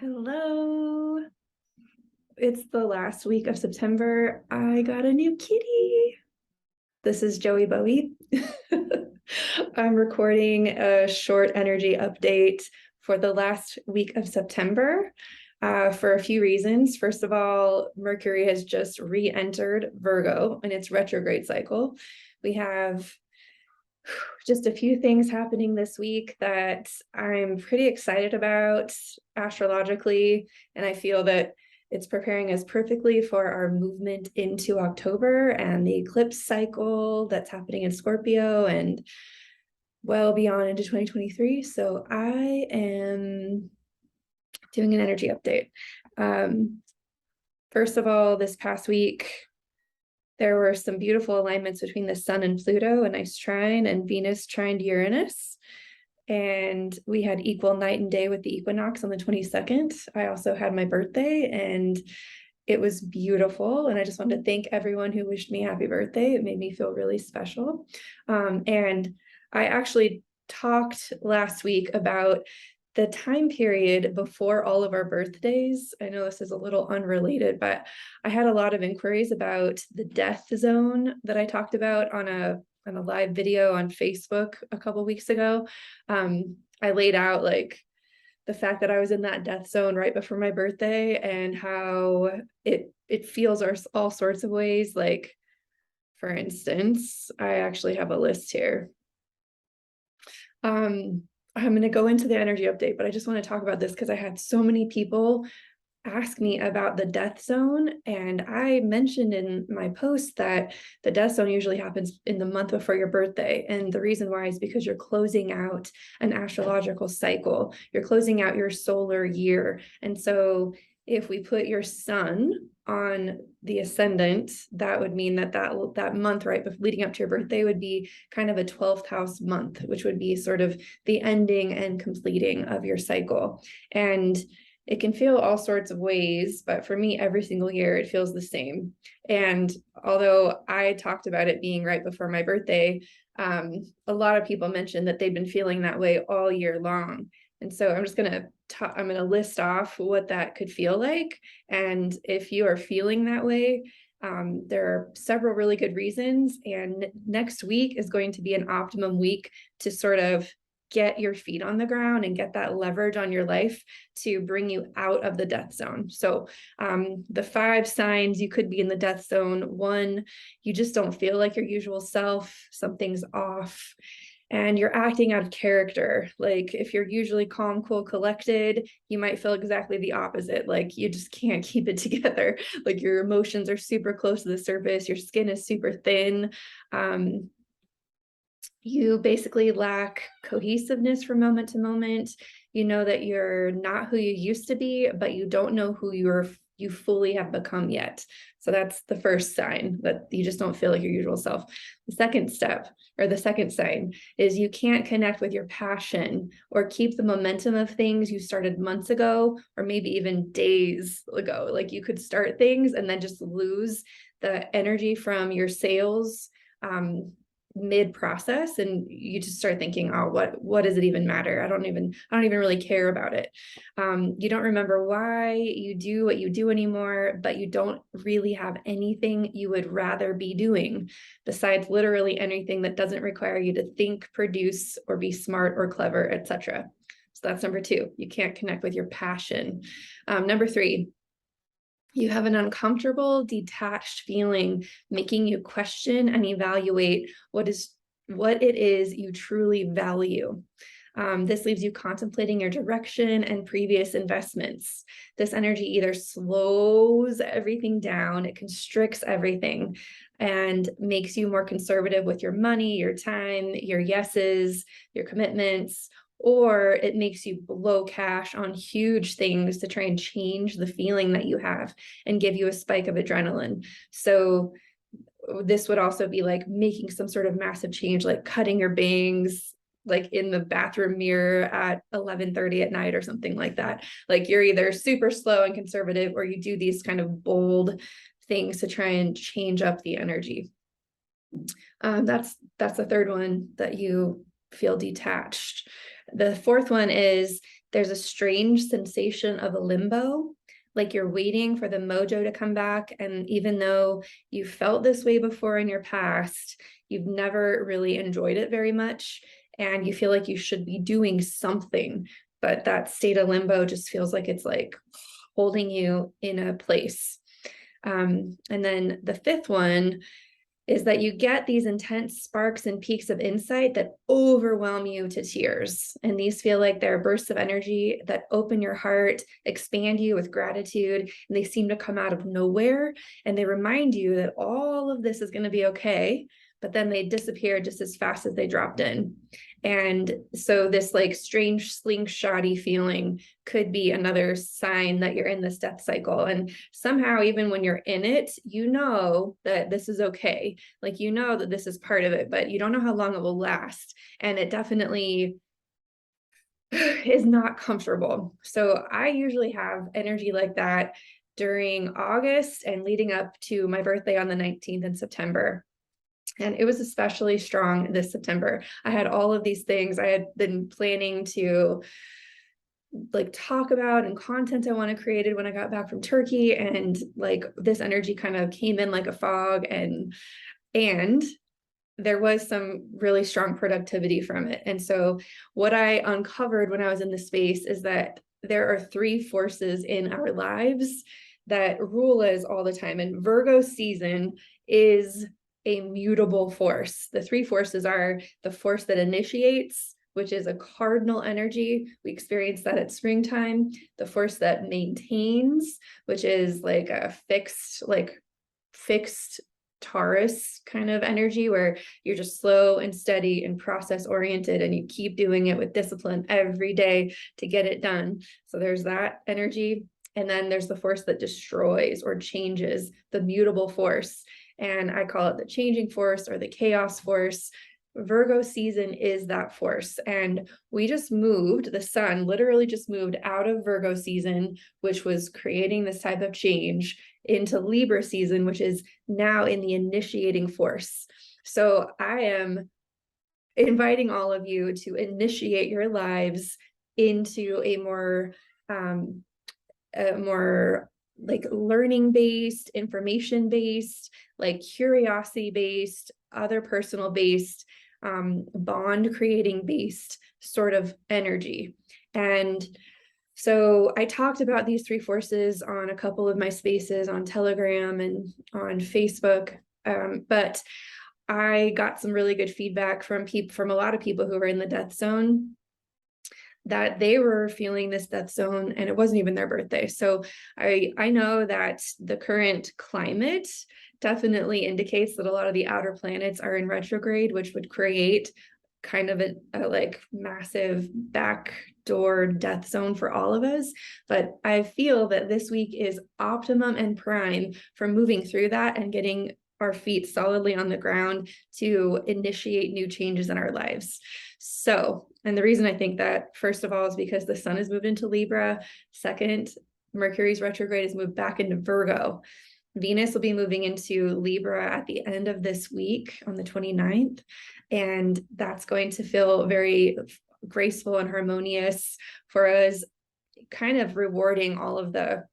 Hello. It's the last week of September. I got a new kitty. This is Joey Bowie. I'm recording a short energy update for the last week of September for a few reasons. First of all, Mercury has just re-entered Virgo in its retrograde cycle. We have just a few things happening this week that I'm pretty excited about astrologically, and I feel that it's preparing us perfectly for our movement into October and the eclipse cycle that's happening in Scorpio and well beyond into 2023. So I am doing an energy update. First of all, this past week, there were some beautiful alignments between the Sun and Pluto, a nice trine, and Venus trined Uranus. And we had equal night and day with the equinox on the 22nd. I also had my birthday, and it was beautiful. And I just wanted to thank everyone who wished me happy birthday. It made me feel really special. And I actually talked last week about the time period before all of our birthdays. I know this is a little unrelated, but I had a lot of inquiries about the death zone that I talked about on a live video on Facebook a couple weeks ago. I laid out like the fact that I was in that death zone right before my birthday and how it feels all sorts of ways. Like, for instance, I actually have a list here. I'm going to go into the energy update, but I just want to talk about this because I had so many people ask me about the death zone. And I mentioned in my post that the death zone usually happens in the month before your birthday. And the reason why is because you're closing out an astrological cycle. You're closing out your solar year. And so if we put your sun on the ascendant, that would mean that month right leading up to your birthday would be kind of a 12th house month, which would be sort of the ending and completing of your cycle. And it can feel all sorts of ways, but for me, every single year, it feels the same. And although I talked about it being right before my birthday, a lot of people mentioned that they've been feeling that way all year long. And so I'm just going to list off what that could feel like. And if you are feeling that way, there are several really good reasons. And next week is going to be an optimum week to sort of get your feet on the ground and get that leverage on your life to bring you out of the death zone. So the 5 signs you could be in the death zone: 1, you just don't feel like your usual self, something's off, and you're acting out of character. Like if you're usually calm, cool, collected, you might feel exactly the opposite. Like you just can't keep it together. Like your emotions are super close to the surface. Your skin is super thin. You basically lack cohesiveness from moment to moment. You know that you're not who you used to be, but you don't know who you fully have become yet. So that's the first sign, that you just don't feel like your usual self. The second step, or the second sign, is you can't connect with your passion or keep the momentum of things you started months ago, or maybe even days ago. Like you could start things and then just lose the energy from your sales mid-process, and you just start thinking, oh, what does it even matter? I don't even really care about it. You don't remember why you do what you do anymore, but you don't really have anything you would rather be doing besides literally anything that doesn't require you to think, produce, or be smart or clever, etc. So that's number 2. You can't connect with your passion. Number 3, you have an uncomfortable, detached feeling, making you question and evaluate what it is you truly value. This leaves you contemplating your direction and previous investments. This energy either slows everything down, it constricts everything, and makes you more conservative with your money, your time, your yeses, your commitments, or it makes you blow cash on huge things to try and change the feeling that you have and give you a spike of adrenaline. So this would also be like making some sort of massive change, like cutting your bangs, like in the bathroom mirror at 11:30 at night or something like that. Like you're either super slow and conservative, or you do these kind of bold things to try and change up the energy. That's the third one, that you feel detached. The fourth one is there's a strange sensation of a limbo, like you're waiting for the mojo to come back. And even though you felt this way before in your past, you've never really enjoyed it very much. And you feel like you should be doing something, but that state of limbo just feels like it's like holding you in a place. And then the fifth one is that you get these intense sparks and peaks of insight that overwhelm you to tears. And these feel like they're bursts of energy that open your heart, expand you with gratitude, and they seem to come out of nowhere. And they remind you that all of this is going to be okay, but then they disappear just as fast as they dropped in. And so this like strange slingshotty feeling could be another sign that you're in this death cycle. And somehow, even when you're in it, you know that this is okay. Like, you know that this is part of it, but you don't know how long it will last. And it definitely is not comfortable. So I usually have energy like that during August and leading up to my birthday on the 19th in September. And it was especially strong this September. I had all of these things I had been planning to like talk about and content I want to create when I got back from Turkey. And like this energy kind of came in like a fog, and there was some really strong productivity from it. And so what I uncovered when I was in the space is that there are three forces in our lives that rule us all the time. And Virgo season is a mutable force. The three forces are the force that initiates, which is a cardinal energy. We experience that at springtime. The force that maintains, which is like a fixed Taurus kind of energy, where you're just slow and steady and process oriented, and you keep doing it with discipline every day to get it done. So there's that energy. And then there's the force that destroys or changes, the mutable force. And I call it the changing force or the chaos force. Virgo season is that force. And we just moved, the sun literally just moved out of Virgo season, which was creating this type of change, into Libra season, which is now in the initiating force. So I am inviting all of you to initiate your lives into a more like learning based, information based, like curiosity based, other personal based, bond creating based sort of energy. And so I talked about these three forces on a couple of my spaces on Telegram and on Facebook, but I got some really good feedback from a lot of people who were in the death zone, that they were feeling this death zone and it wasn't even their birthday. So I know that the current climate definitely indicates that a lot of the outer planets are in retrograde, which would create kind of a like massive backdoor death zone for all of us. But I feel that this week is optimum and prime for moving through that and getting our feet solidly on the ground to initiate new changes in our lives. So, and the reason I think that, first of all, is because the sun has moved into Libra. Second, Mercury's retrograde has moved back into Virgo. Venus will be moving into Libra at the end of this week on the 29th. And that's going to feel very graceful and harmonious for us, kind of rewarding all of the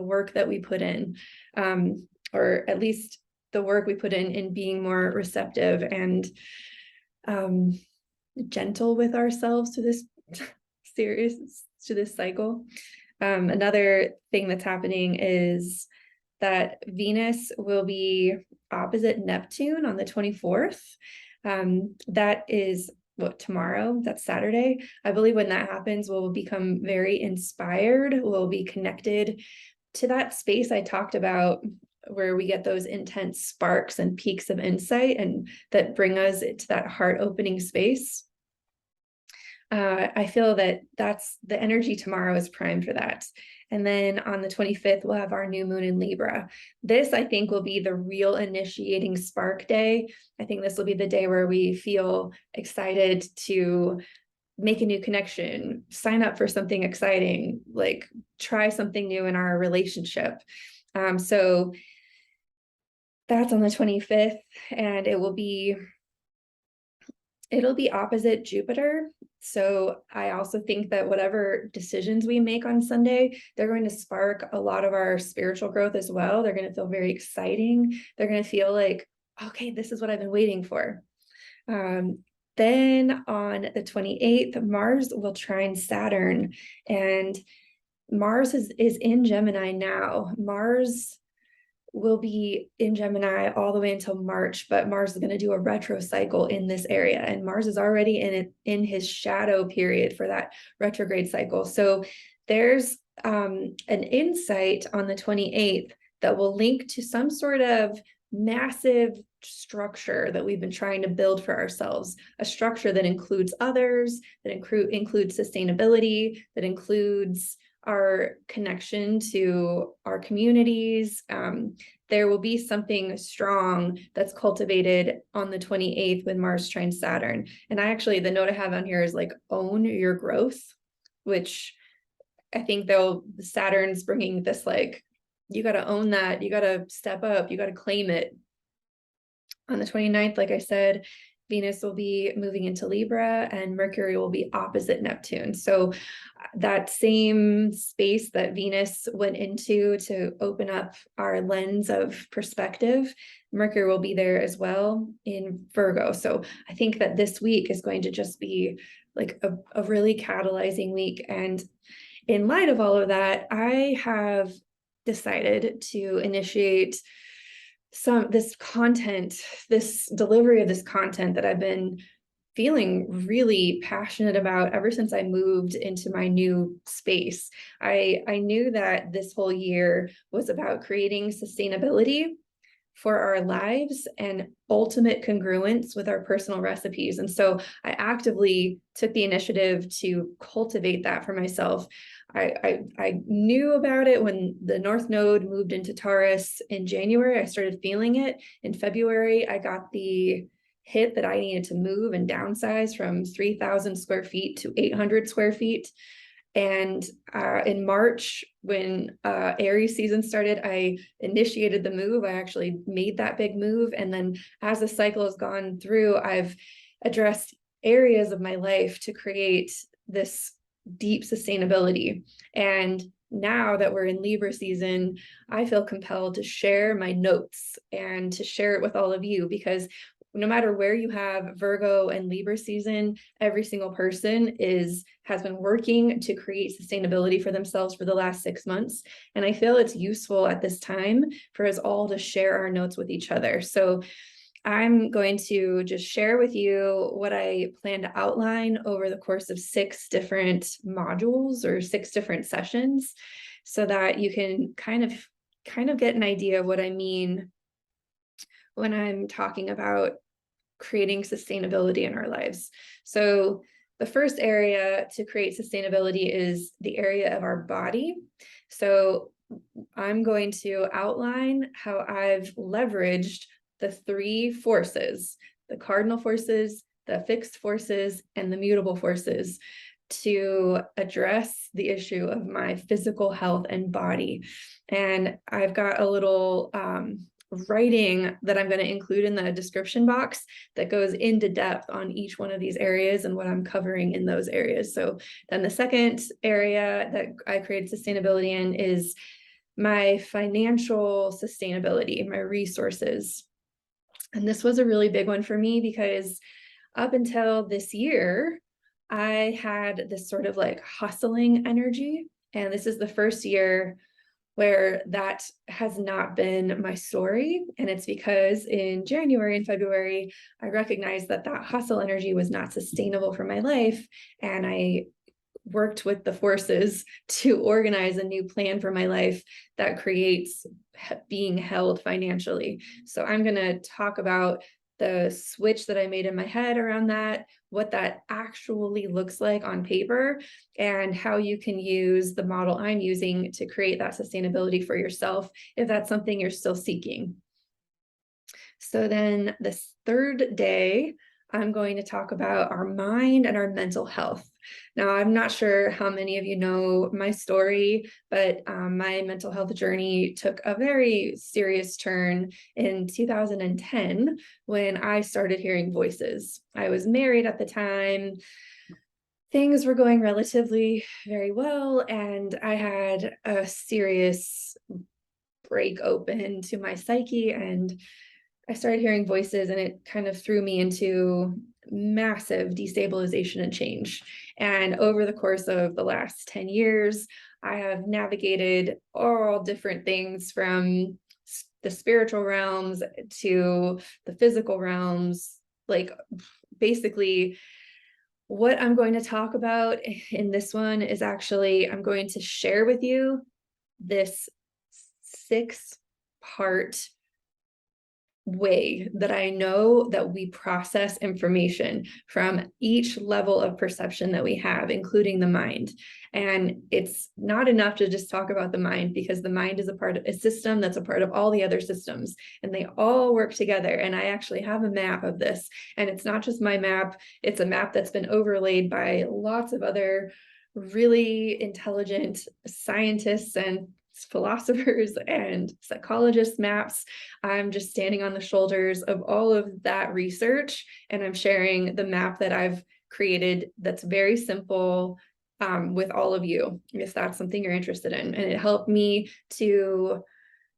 work that we put in, or at least the work we put in being more receptive and gentle with ourselves to this cycle. Another thing that's happening is that Venus will be opposite Neptune on the 24th. That is tomorrow, that's Saturday. I believe when that happens, we'll become very inspired. We'll be connected to that space I talked about, where we get those intense sparks and peaks of insight and that bring us to that heart opening space. I feel that that's the energy tomorrow is primed for that. And then on the 25th, we'll have our new moon in Libra. This, I think, will be the real initiating spark day. I think this will be the day where we feel excited to make a new connection, sign up for something exciting, like try something new in our relationship. So that's on the 25th, and it'll be opposite Jupiter So I also think that whatever decisions we make on Sunday, they're going to spark a lot of our spiritual growth as well. They're going to feel very exciting. They're going to feel like, okay, this is what I've been waiting for. Then on the 28th, Mars will trine Saturn, and Mars is in Gemini now. Mars will be in Gemini all the way until March, but Mars is going to do a retro cycle in this area, and Mars is already in his shadow period for that retrograde cycle. So there's an insight on the 28th that will link to some sort of massive structure that we've been trying to build for ourselves, a structure that includes others, that includes sustainability, that includes our connection to our communities. There will be something strong that's cultivated on the 28th when Mars trines Saturn. And I actually, the note I have on here is like, own your growth, which I think though Saturn's bringing this, like, you got to own that, you got to step up, you got to claim it. On the 29th, like I said, Venus will be moving into Libra and Mercury will be opposite Neptune. So that same space that Venus went into to open up our lens of perspective, Mercury will be there as well in Virgo. So I think that this week is going to just be like a really catalyzing week. And in light of all of that, I have decided to initiate this delivery of this content that I've been feeling really passionate about ever since I moved into my new space. I knew that this whole year was about creating sustainability for our lives and ultimate congruence with our personal recipes. And so I actively took the initiative to cultivate that for myself. I knew about it when the North Node moved into Taurus in January. I started feeling it. In February, I got the hit that I needed to move and downsize from 3,000 square feet to 800 square feet. And in March, when Aries season started, I initiated the move. I actually made that big move. And then as the cycle has gone through, I've addressed areas of my life to create this deep sustainability. And now that we're in Libra season, I feel compelled to share my notes and to share it with all of you, because no matter where you have Virgo and Libra season, every single person has been working to create sustainability for themselves for the last 6 months. And I feel it's useful at this time for us all to share our notes with each other. So I'm going to just share with you what I plan to outline over the course of 6 different modules or 6 different sessions, so that you can kind of get an idea of what I mean when I'm talking about creating sustainability in our lives. So the first area to create sustainability is the area of our body. So I'm going to outline how I've leveraged the 3 forces, the cardinal forces, the fixed forces, and the mutable forces, to address the issue of my physical health and body. And I've got a little writing that I'm going to include in the description box that goes into depth on each one of these areas and what I'm covering in those areas. So then the second area that I created sustainability in is my financial sustainability, my resources. And this was a really big one for me, because up until this year, I had this sort of like hustling energy. And this is the first year where that has not been my story. And it's because in January and February, I recognized that hustle energy was not sustainable for my life. And I worked with the forces to organize a new plan for my life that creates being held financially. So I'm going to talk about the switch that I made in my head around that, what that actually looks like on paper, and how you can use the model I'm using to create that sustainability for yourself if that's something you're still seeking. So then this third day, I'm going to talk about our mind and our mental health. Now, I'm not sure how many of you know my story, but my mental health journey took a very serious turn in 2010 when I started hearing voices. I was married at the time. things were going relatively very well, and I had a serious break open to my psyche, and I started hearing voices, and it kind of threw me into massive destabilization and change. And over the course of the last 10 years, I have navigated all different things from the spiritual realms to the physical realms. Like, basically, what I'm going to talk about in this one is actually, I'm going to share with you this 6-part way that I know that we process information from each level of perception that we have, including the mind. And it's not enough to just talk about the mind, because the mind is a part of a system that's a part of all the other systems, and they all work together. And I actually have a map of this, and it's not just my map, it's a map that's been overlaid by lots of other really intelligent scientists and philosophers and psychologists' maps. I'm just standing on the shoulders of all of that research, and I'm sharing the map that I've created that's very simple with all of you, if that's something you're interested in. And it helped me to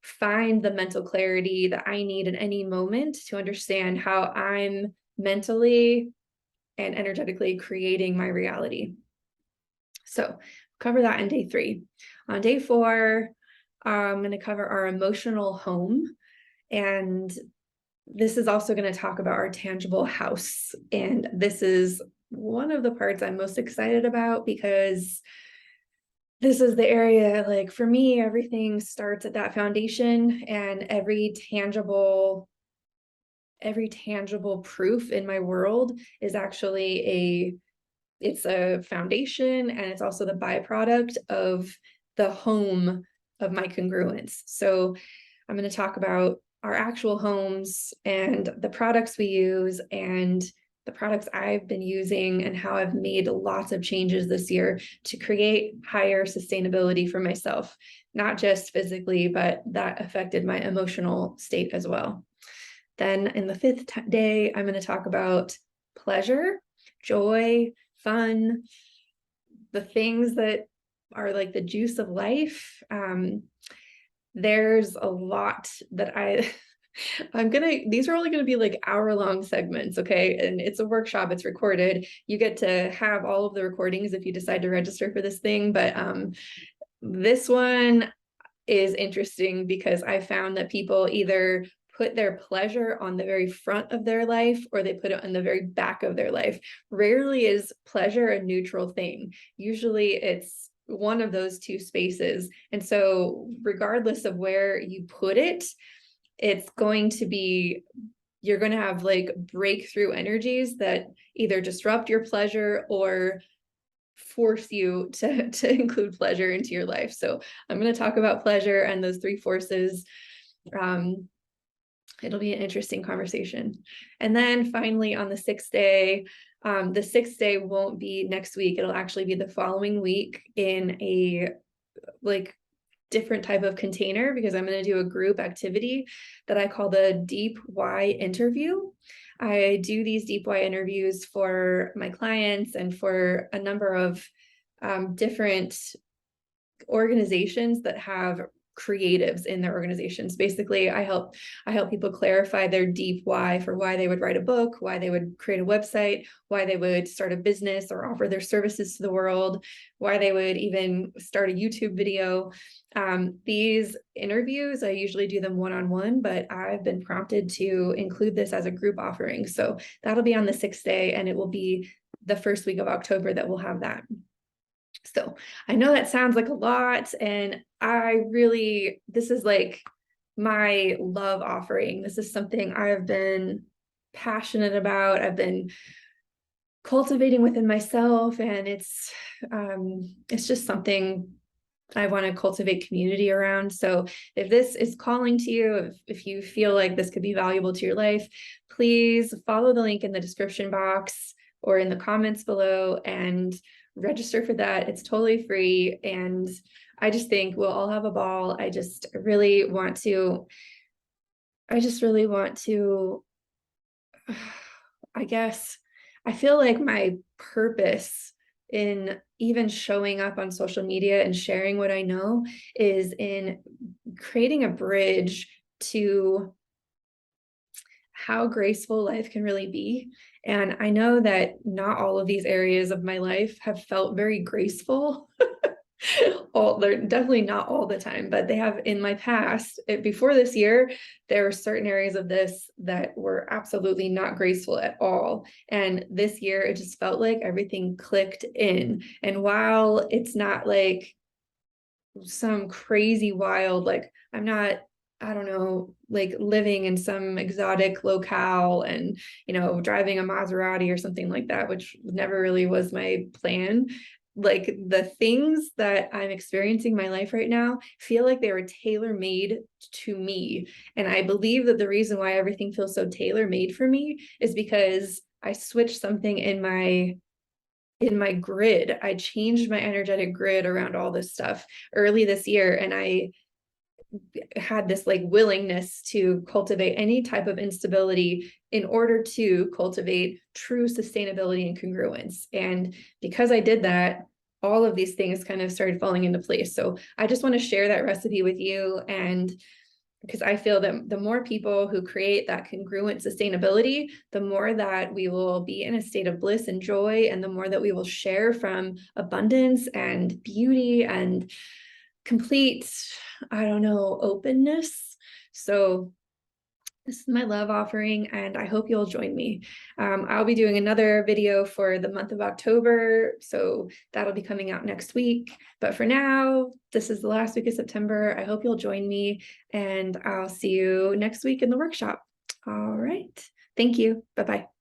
find the mental clarity that I need in any moment to understand how I'm mentally and energetically creating my reality. So cover that in day 3. On day 4, I'm going to cover our emotional home. And this is also going to talk about our tangible house. And this is one of the parts I'm most excited about, because this is the area, like, for me, everything starts at that foundation, and every tangible proof in my world is actually it's a foundation, and it's also the byproduct of the home of my congruence. So I'm going to talk about our actual homes and the products we use and the products I've been using, and how I've made lots of changes this year to create higher sustainability for myself, not just physically, but that affected my emotional state as well. Then in the 5th day, I'm going to talk about pleasure, joy, fun, the things that are like the juice of life. There's a lot that these are only going to be like hour-long segments, okay? And it's a workshop, it's recorded. You get to have all of the recordings if you decide to register for this thing. But this one is interesting because I found that people either put their pleasure on the very front of their life, or they put it on the very back of their life. Rarely is pleasure a neutral thing. Usually it's one of those two spaces. And so regardless of where you put it, it's going to be, you're going to have like breakthrough energies that either disrupt your pleasure or force you to include pleasure into your life. So I'm going to talk about pleasure and those 3 forces. It'll be an interesting conversation. And then finally on the 6th day, the 6th day won't be next week. It'll actually be the following week in a like different type of container, because I'm going to do a group activity that I call the Deep Why interview. I do these Deep Why interviews for my clients and for a number of different organizations that have creatives in their organizations. Basically, I help people clarify their deep why for why they would write a book, why they would create a website, why they would start a business or offer their services to the world, why they would even start a YouTube video. These interviews, I usually do them one-on-one, but I've been prompted to include this as a group offering. So that'll be on the 6th day, and it will be the first week of October that we'll have that. So I know that sounds like a lot, and this is like my love offering. This is something I've been passionate about. I've been cultivating within myself, and it's just something I want to cultivate community around. So if this is calling to you, if you feel like this could be valuable to your life, please follow the link in the description box or in the comments below and register for that. It's totally free. And I just think we'll all have a ball. I just really want to, I guess, I feel like my purpose in even showing up on social media and sharing what I know is in creating a bridge to how graceful life can really be. And I know that not all of these areas of my life have felt very graceful. They're definitely not all the time, but they have in my past. Before this year, there were certain areas of this that were absolutely not graceful at all. And this year, it just felt like everything clicked in. And while it's not like some crazy wild, like I'm not, I don't know, like living in some exotic locale and, driving a Maserati or something like that, which never really was my plan. Like the things that I'm experiencing in my life right now feel like they were tailor-made to me. And I believe that the reason why everything feels so tailor-made for me is because I switched something in my grid. I changed my energetic grid around all this stuff early this year. And I had this like willingness to cultivate any type of instability in order to cultivate true sustainability and congruence. And because I did that, all of these things kind of started falling into place. So I just want to share that recipe with you. And because I feel that the more people who create that congruent sustainability, the more that we will be in a state of bliss and joy, and the more that we will share from abundance and beauty and complete, I don't know, openness. So this is my love offering, and I hope you'll join me. I'll be doing another video for the month of October, so that'll be coming out next week. But for now, this is the last week of September. I hope you'll join me, and I'll see you next week in the workshop. All right. Thank you. Bye-bye.